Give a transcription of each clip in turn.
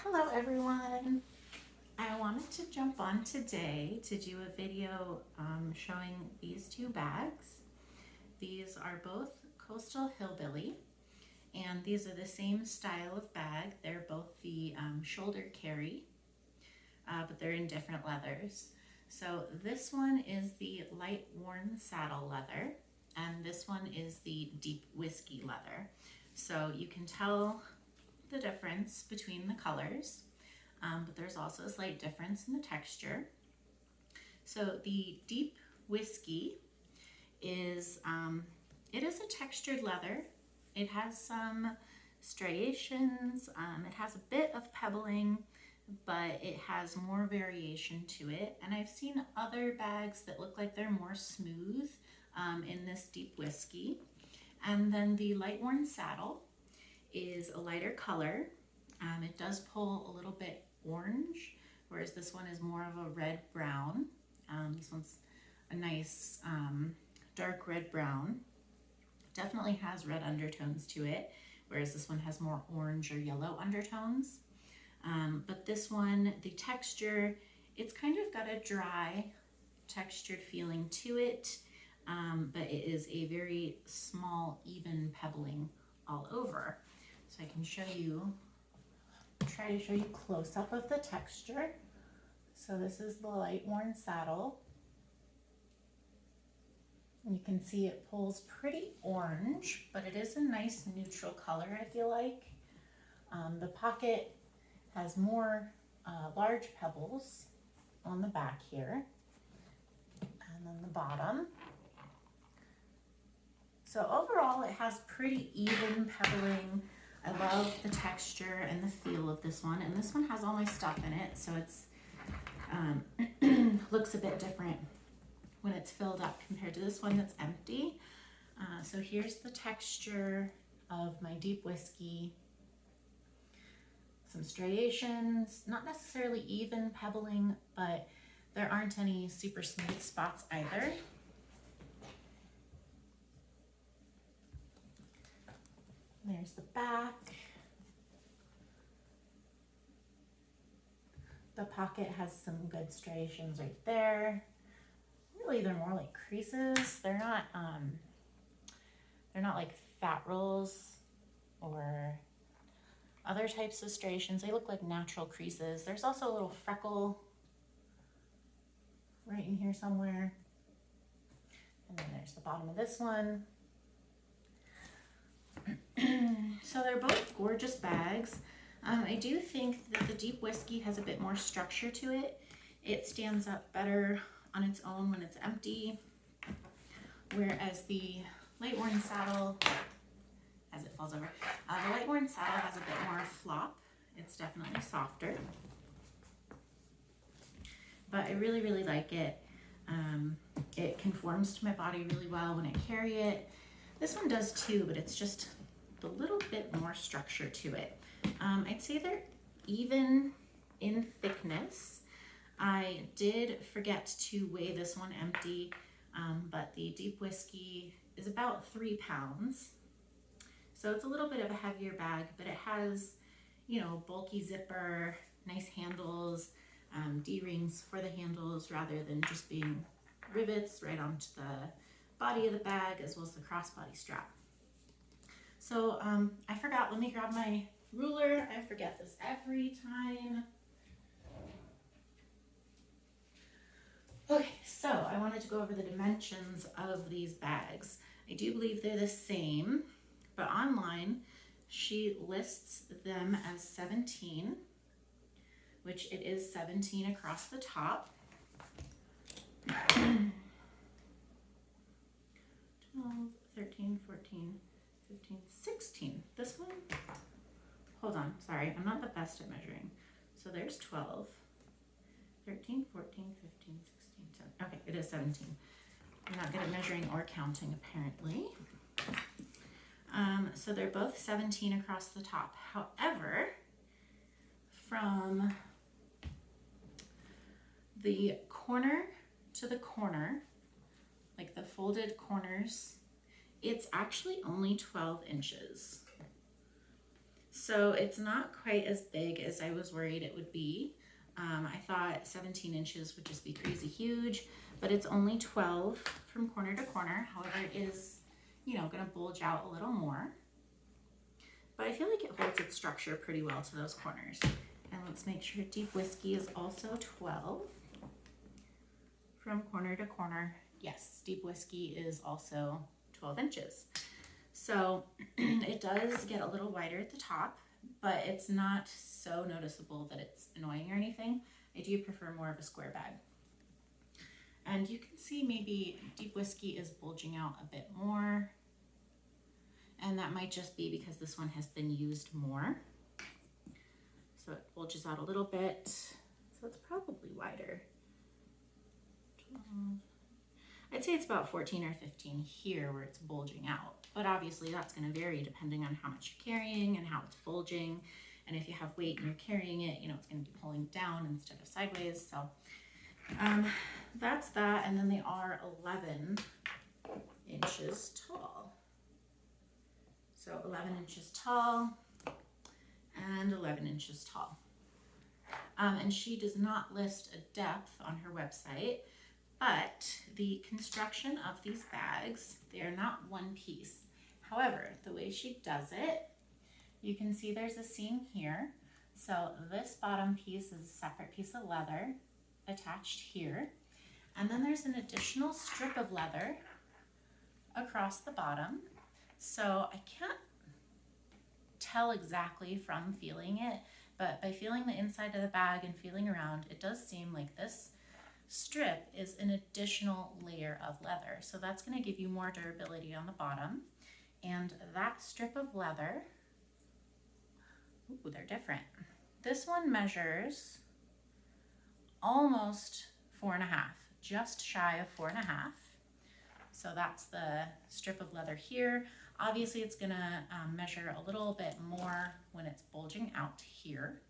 Hello everyone. I wanted to jump on today to do a video showing these two bags. These are both Coastal Hillbilly, and these are the same style of bag. They're both the shoulder carry, but they're in different leathers. So this one is the light worn saddle leather, and this one is the deep whiskey leather. So you can tell the difference between the colors, but there's also a slight difference in the texture. So the deep whiskey is, it is a textured leather. It has some striations, it has a bit of pebbling, but it has more variation to it. And I've seen other bags that look like they're more smooth in this deep whiskey. And then the light worn saddle is a lighter color. It does pull a little bit orange, whereas this one is more of a red brown. This one's a nice dark red brown. Definitely has red undertones to it, whereas this one has more orange or yellow undertones. But this one, the texture, it's kind of got a dry textured feeling to it, but it is a very small, even pebbling all over. So I can show you, try to show you close up of the texture. So this is the light worn saddle. You can see it pulls pretty orange, but it is a nice neutral color, I feel like. The pocket has more large pebbles on the back here, and then the bottom. So overall, it has pretty even pebbling. I love the texture and the feel of this one, and this one has all my stuff in it, so it's looks a bit different when it's filled up compared to this one that's empty. So here's the texture of my deep whiskey. Some striations, not necessarily even pebbling, but there aren't any super smooth spots either. There's the back. The pocket has some good striations right there. Really, they're more like creases. They're not like fat rolls or other types of striations. They look like natural creases. There's also a little freckle right in here somewhere. And then there's the bottom of this one. So they're both gorgeous bags. I do think that the deep whiskey has a bit more structure to it. It stands up better on its own when it's empty, whereas the light worn saddle, as it falls over, the light worn saddle has a bit more flop. It's definitely softer, but I really, really like it. It conforms to my body really well when I carry it. This one does too, but it's just a little bit more structure to it. I'd say they're even in thickness. I did forget to weigh this one empty, but the deep whiskey is about 3 pounds. So it's a little bit of a heavier bag, but it has, you know, bulky zipper, nice handles, D-rings for the handles rather than just being rivets right onto the body of the bag, as well as the crossbody strap. So I forgot, let me grab my ruler. I forget this every time. Okay, so I wanted to go over the dimensions of these bags. I do believe they're the same, but online she lists them as 17, which it is 17 across the top. 12, 13, 14, 15, 16. This one, hold on, sorry, I'm not the best at measuring. So there's 12, 13, 14, 15, 16, 17. Okay, it is 17. I'm not good at measuring or counting, apparently. So they're both 17 across the top. However, from the corner to the corner, like the folded corners, it's actually only 12 inches. So it's not quite as big as I was worried it would be. I thought 17 inches would just be crazy huge, but it's only 12 from corner to corner. However, it is, you know, gonna bulge out a little more. But I feel like it holds its structure pretty well to those corners. And let's make sure Deep Whiskey is also 12 from corner to corner. Yes, Deep Whiskey is also 12 inches. So it does get a little wider at the top, but it's not so noticeable that it's annoying or anything. I do prefer more of a square bag. And you can see maybe Deep Whiskey is bulging out a bit more. And that might just be because this one has been used more. So it bulges out a little bit. So it's probably wider. 12. I'd say it's about 14 or 15 here where it's bulging out. But obviously that's going to vary depending on how much you're carrying and how it's bulging. And if you have weight and you're carrying it, you know, it's going to be pulling down instead of sideways. So that's that. And then they are 11 inches tall. So 11 inches tall and 11 inches tall. And she does not list a depth on her website, but the construction of these bags, they are not one piece. However, the way she does it, you can see there's a seam here. So this bottom piece is a separate piece of leather attached here. And then there's an additional strip of leather across the bottom. So I can't tell exactly from feeling it, but by feeling the inside of the bag and feeling around, it does seem like this strip is an additional layer of leather. So that's going to give you more durability on the bottom. And that strip of leather, ooh, they're different. This one measures almost 4.5, just shy of 4.5. So that's the strip of leather here. Obviously it's gonna measure a little bit more when it's bulging out here.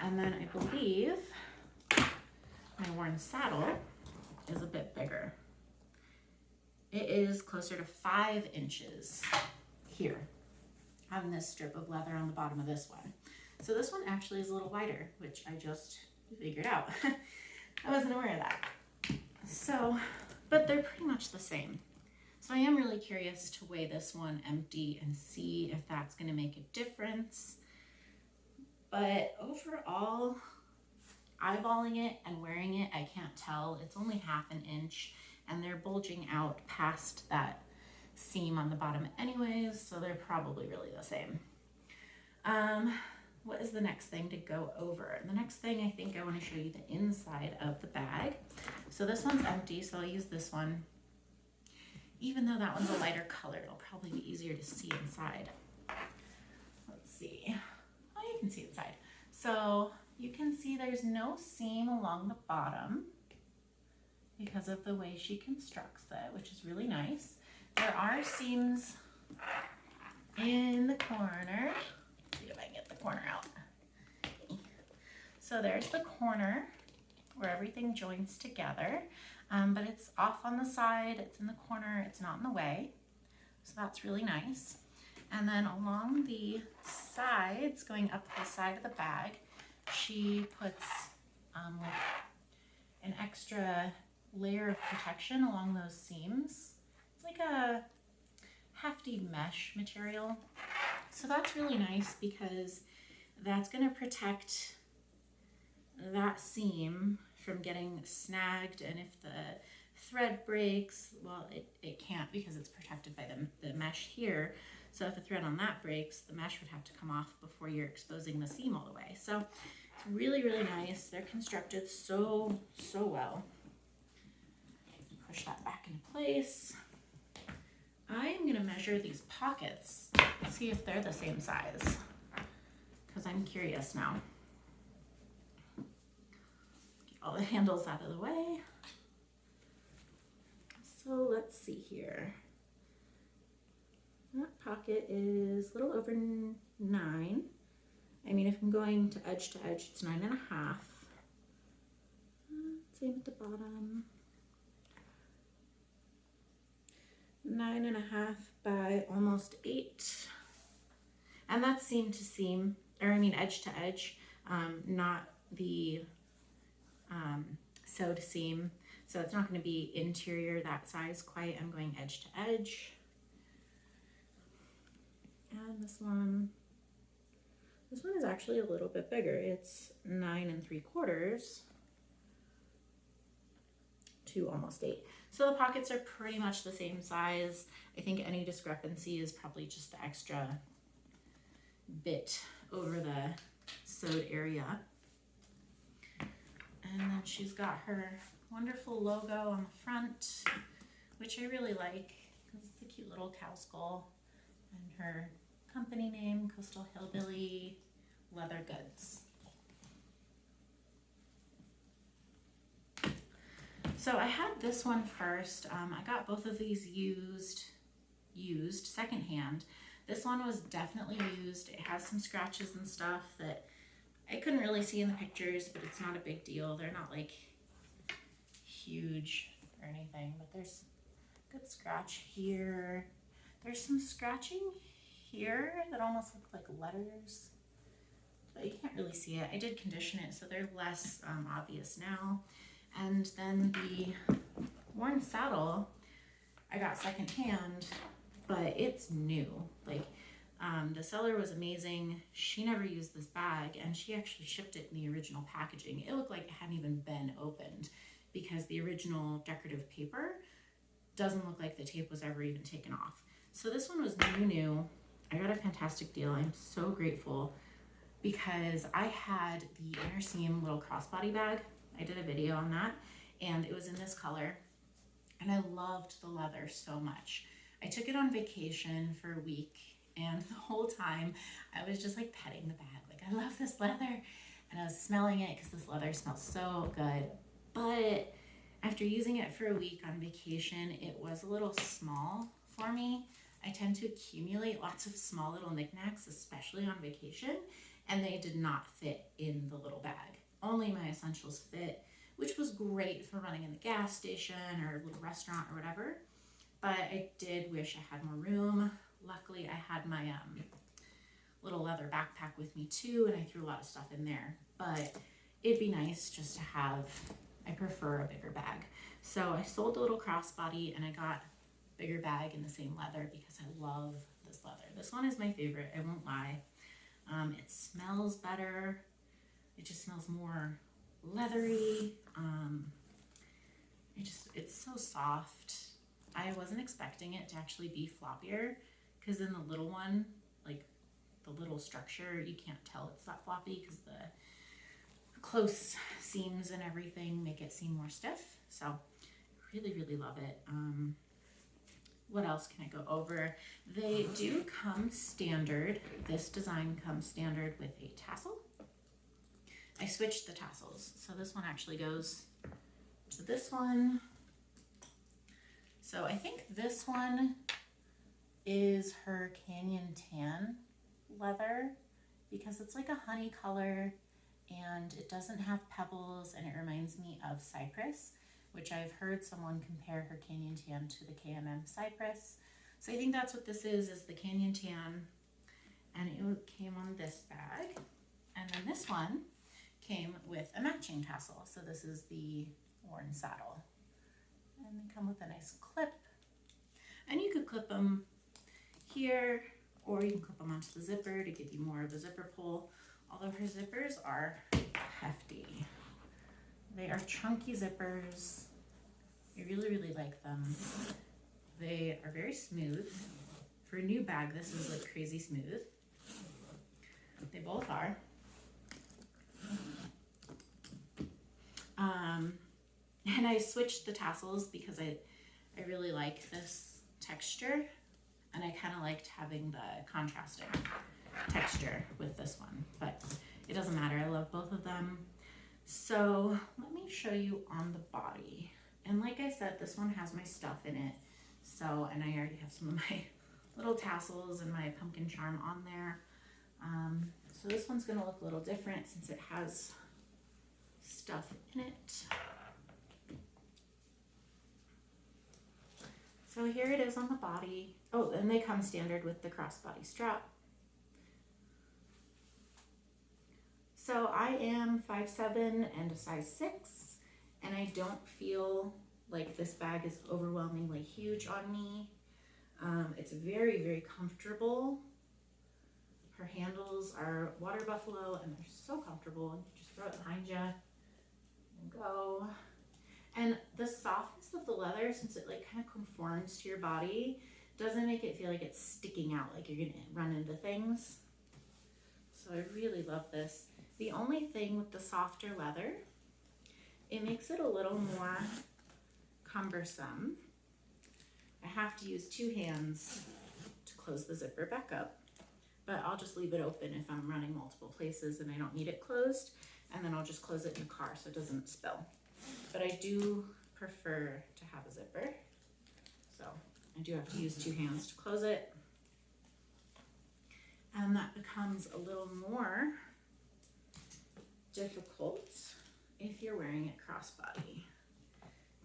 And then I believe my worn saddle is a bit bigger. It is closer to 5 inches here on this strip of leather on the bottom of this one. So this one actually is a little wider, which I just figured out. I wasn't aware of that. So, but they're pretty much the same. So I am really curious to weigh this one empty and see if that's going to make a difference. But overall, eyeballing it and wearing it, I can't tell. It's only 1/2 inch and they're bulging out past that seam on the bottom anyways, so they're probably really the same. What is the next thing to go over? The next thing, I think I want to show you the inside of the bag. So this one's empty, so I'll use this one. Even though that one's a lighter color, it'll probably be easier to see inside. Let's see. Oh, you can see inside. So you can see there's no seam along the bottom because of the way she constructs it, which is really nice. There are seams in the corner. Let's see if I can get the corner out. So there's the corner where everything joins together, but it's off on the side, it's in the corner, it's not in the way. So that's really nice. And then along the sides, going up the side of the bag, she puts like an extra layer of protection along those seams. It's like a hefty mesh material. So that's really nice because that's going to protect that seam from getting snagged, and if the thread breaks, well, it can't because it's protected by the mesh here. So if the thread on that breaks, the mesh would have to come off before you're exposing the seam all the way. So it's really, really nice. They're constructed so well. Push that back into place. I'm gonna measure these pockets, see if they're the same size, because I'm curious now. Get all the handles out of the way. So let's see here. That pocket is a little over 9. I mean, if I'm going to edge, it's 9.5. Same at the bottom. 9.5 by almost 8. And that's seam to seam, or I mean edge to edge, not the sewed seam. So it's not going to be interior that size quite. I'm going edge to edge. And this one is actually a little bit bigger. It's 9 3/4 to almost 8. So the pockets are pretty much the same size. I think any discrepancy is probably just the extra bit over the sewed area. And then she's got her wonderful logo on the front, which I really like because it's a cute little cow skull, and her company name, Coastal Hillbilly Leather Goods. So I had this one first. I got both of these used secondhand. This one was definitely used. It has some scratches and stuff that I couldn't really see in the pictures, but it's not a big deal. They're not like huge or anything, but there's a good scratch here. There's some scratching here that almost look like letters, but you can't really see it. I did condition it, so they're less obvious now. And then the worn saddle I got secondhand, but it's new. Like, the seller was amazing. She never used this bag, and she actually shipped it in the original packaging. It looked like it hadn't even been opened because the original decorative paper doesn't look like the tape was ever even taken off. So this one was new. I got a fantastic deal. I'm so grateful because I had the inner seam little crossbody bag. I did a video on that, and it was in this color, and I loved the leather so much. I took it on vacation for a week, and the whole time I was just like petting the bag, like, I love this leather, and I was smelling it because this leather smells so good. But after using it for a week on vacation, it was a little small for me. I tend to accumulate lots of small little knickknacks, especially on vacation, and they did not fit in the little bag. Only my essentials fit, which was great for running in the gas station or a little restaurant or whatever. But I did wish I had more room. Luckily, I had my little leather backpack with me too, and I threw a lot of stuff in there. But it'd be nice just to have, I prefer a bigger bag. So I sold the little crossbody and I got a bigger bag in the same leather because I love this leather. This one is my favorite, I won't lie. It smells better. It just smells more leathery. It's so soft. I wasn't expecting it to actually be floppier because in the little one, like the little structure, you can't tell it's that floppy because the close seams and everything make it seem more stiff. So really, really love it. What else can I go over? They do come standard. This design comes standard with a tassel. I switched the tassels. So this one actually goes to this one. So I think this one is her Canyon Tan leather because it's like a honey color and it doesn't have pebbles, and it reminds me of cypress, which I've heard someone compare her Canyon Tan to the KMM cypress. So I think that's what this is the Canyon Tan, and it came on this bag. And then this one came with a matching tassel. So this is the worn saddle. And they come with a nice clip. And you could clip them here, or you can clip them onto the zipper to give you more of a zipper pull. Although her zippers are hefty. They are chunky zippers. I really, really like them. They are very smooth. For a new bag, this is like crazy smooth. They both are. And I switched the tassels because I really like this texture, and I kind of liked having the contrasting texture with this one, but it doesn't matter. I love both of them. So let me show you on the body. And like I said, this one has my stuff in it. So, and I already have some of my little tassels and my pumpkin charm on there. So this one's gonna look a little different since it has stuff in it. So here it is on the body. Oh, and they come standard with the crossbody strap. So I am 5'7" and a size 6, and I don't feel like this bag is overwhelmingly huge on me. It's very, very comfortable. Her handles are water buffalo and they're so comfortable. You can just throw it behind you and go. And the softness of the leather, since it like kind of conforms to your body, doesn't make it feel like it's sticking out, like you're gonna run into things. So I really love this. The only thing with the softer leather, it makes it a little more cumbersome. I have to use 2 hands to close the zipper back up, but I'll just leave it open if I'm running multiple places and I don't need it closed, and then I'll just close it in the car so it doesn't spill. But I do prefer to have a zipper, so I do have to use 2 hands to close it. And that becomes a little more difficult if you're wearing it crossbody.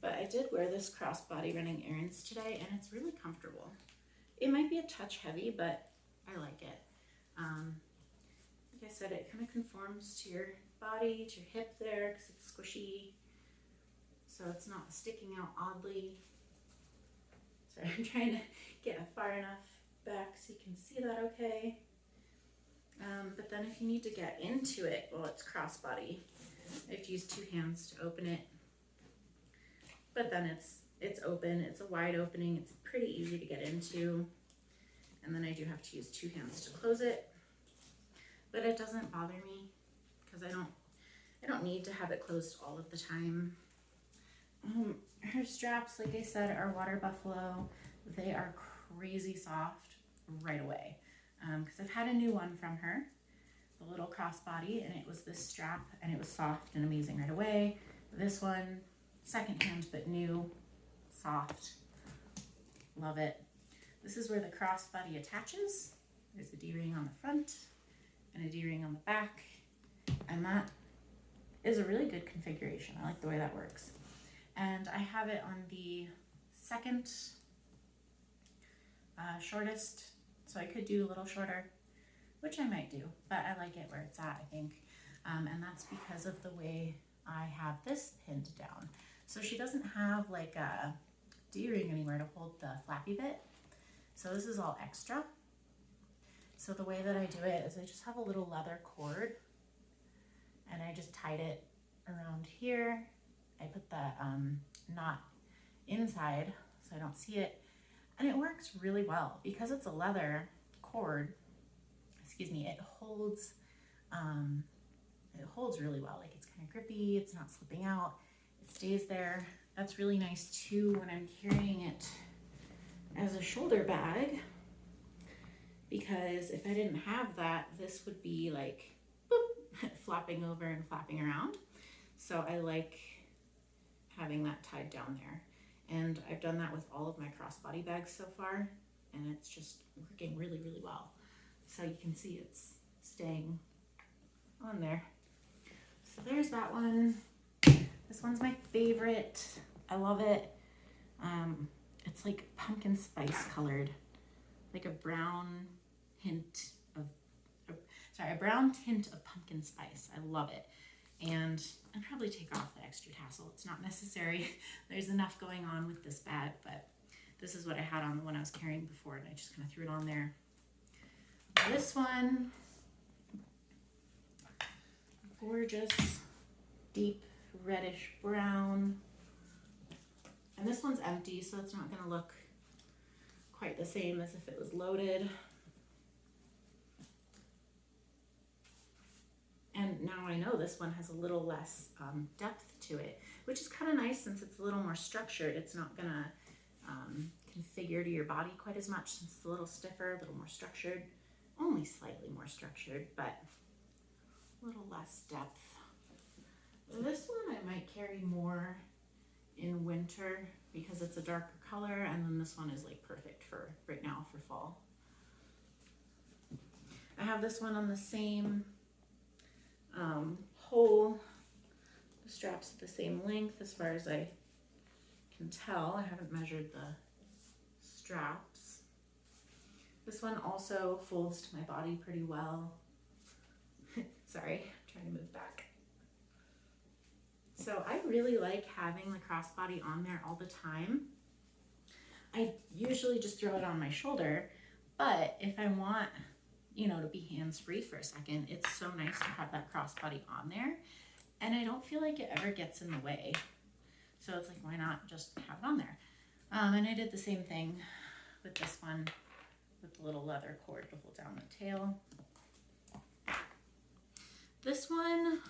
But I did wear this crossbody running errands today, and it's really comfortable. It might be a touch heavy, but I like it. Like I said, it kind of conforms to your body, to your hip there, because it's squishy. So it's not sticking out oddly. Sorry, I'm trying to get far enough back so you can see that okay. But then if you need to get into it while it's crossbody, I have to use 2 hands to open it. But then it's open, it's a wide opening, it's pretty easy to get into. And then I do have to use 2 hands to close it. But it doesn't bother me because I don't need to have it closed all of the time. Her straps, like I said, are water buffalo. They are crazy soft right away. Because I've had a new one from her, the little crossbody, and it was this strap, and it was soft and amazing right away. This one, secondhand but new, soft, love it. This is where the crossbody attaches. There's a D-ring on the front and a D-ring on the back, and that is a really good configuration. I like the way that works. And I have it on the second shortest, so I could do a little shorter, which I might do, but I like it where it's at, I think. And that's because of the way I have this pinned down. So she doesn't have like a D-ring anywhere to hold the flappy bit. So this is all extra. So the way that I do it is I just have a little leather cord and I just tied it around here. I put the knot inside so I don't see it. And it works really well because it's a leather cord. Excuse me, it holds really well. Like it's kind of grippy, it's not slipping out, it stays there. That's really nice too when I'm carrying it as a shoulder bag, because if I didn't have that, this would be like boop, flapping over and flapping around. So I like having that tied down there. And I've done that with all of my crossbody bags so far, and it's just working really, really well. So you can see it's staying on there. So there's that one. This one's my favorite. I love it. It's like pumpkin spice colored, like a brown hint of, a brown tint of pumpkin spice. I love it. And I'd probably take off the extra tassel. It's not necessary. There's enough going on with this bag, but this is what I had on the one I was carrying before, and I just kind of threw it on there. This one, gorgeous, deep reddish brown. And this one's empty, so it's not gonna look quite the same as if it was loaded. And now I know this one has a little less depth to it, which is kind of nice since it's a little more structured. It's not gonna configure to your body quite as much since it's a little stiffer, a little more structured, only slightly more structured, but a little less depth. This one I might carry more in winter because it's a darker color, and then this one is like perfect for right now for fall. I have this one on the same hole. The straps are the same length as far as I can tell. I haven't measured the straps. This one also folds to my body pretty well. Sorry, I'm trying to move back. So I really like having the crossbody on there all the time. I usually just throw it on my shoulder, but if I want, you know, to be hands-free for a second, it's so nice to have that crossbody on there, and I don't feel like it ever gets in the way. So it's like, why not just have it on there? And I did the same thing with this one with the little leather cord to hold down the tail. This one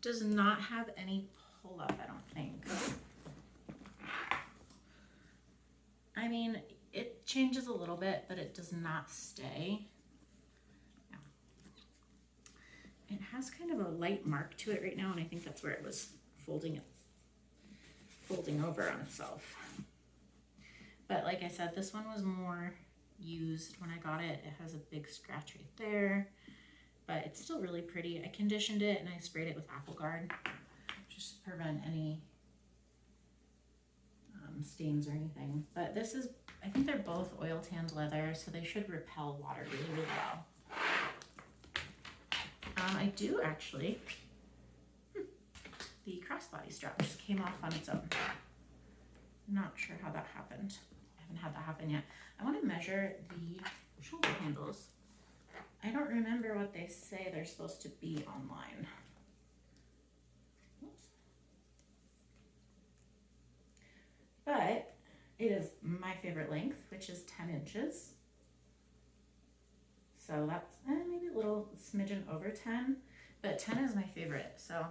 does not have any pull-up, I don't think. I mean, it changes a little bit, but it does not stay. No. It has kind of a light mark to it right now, and I think that's where it was folding over on itself. But like I said, this one was more used when I got it. It has a big scratch right there, but it's still really pretty. I conditioned it and I sprayed it with Apple Guard just to prevent any stains or anything. But this is, I think they're both oil tanned leather, so they should repel water really, really well. I do actually, the crossbody strap just came off on its own. Not sure how that happened. I haven't had that happen yet. I want to measure the shoulder handles. I don't remember what they say they're supposed to be online. Oops. But it is my favorite length, which is 10 inches. So that's maybe a little smidgen over 10, but 10 is my favorite. So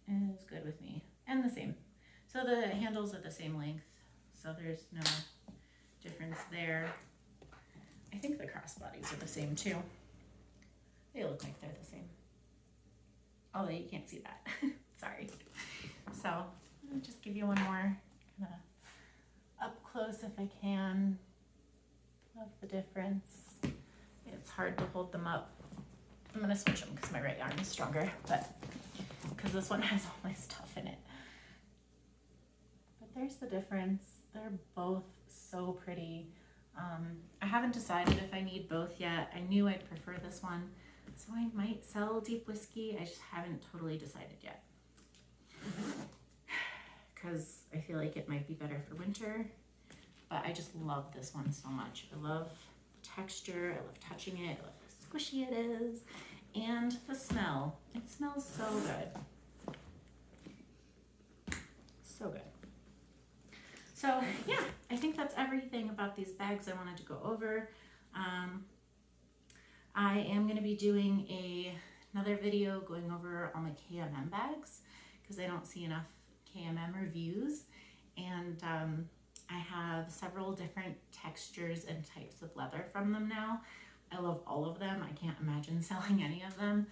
that is good with me. And the same. So the handles are the same length, so there's no difference there. I think the crossbodies are the same too. They look like they're the same. Although you can't see that. Sorry. So I'll just give you one more kind of up close if I can of the difference. It's hard to hold them up. I'm going to switch them because my right arm is stronger, but because this one has all my stuff in it. But there's the difference. They're both so pretty. I haven't decided if I need both yet. I knew I'd prefer this one, so I might sell Deep Whiskey. I just haven't totally decided yet, because I feel like it might be better for winter, but I just love this one so much. I love the texture, I love touching it, I love how squishy it is, and the smell. It smells so good. So good. So yeah, I think that's everything about these bags I wanted to go over. I am going to be doing another video going over all my KMM bags because I don't see enough KMM reviews, and I have several different textures and types of leather from them now. I love all of them. I can't imagine selling any of them.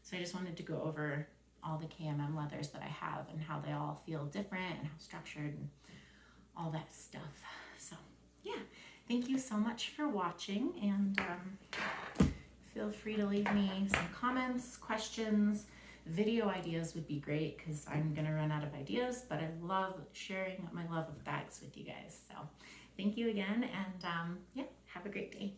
So I just wanted to go over all the KMM leathers that I have and how they all feel different and how structured and all that stuff. So yeah, thank you so much for watching, and feel free to leave me some comments, questions. Video ideas would be great because I'm gonna run out of ideas, but I love sharing my love of bags with you guys. So thank you again, and yeah, have a great day.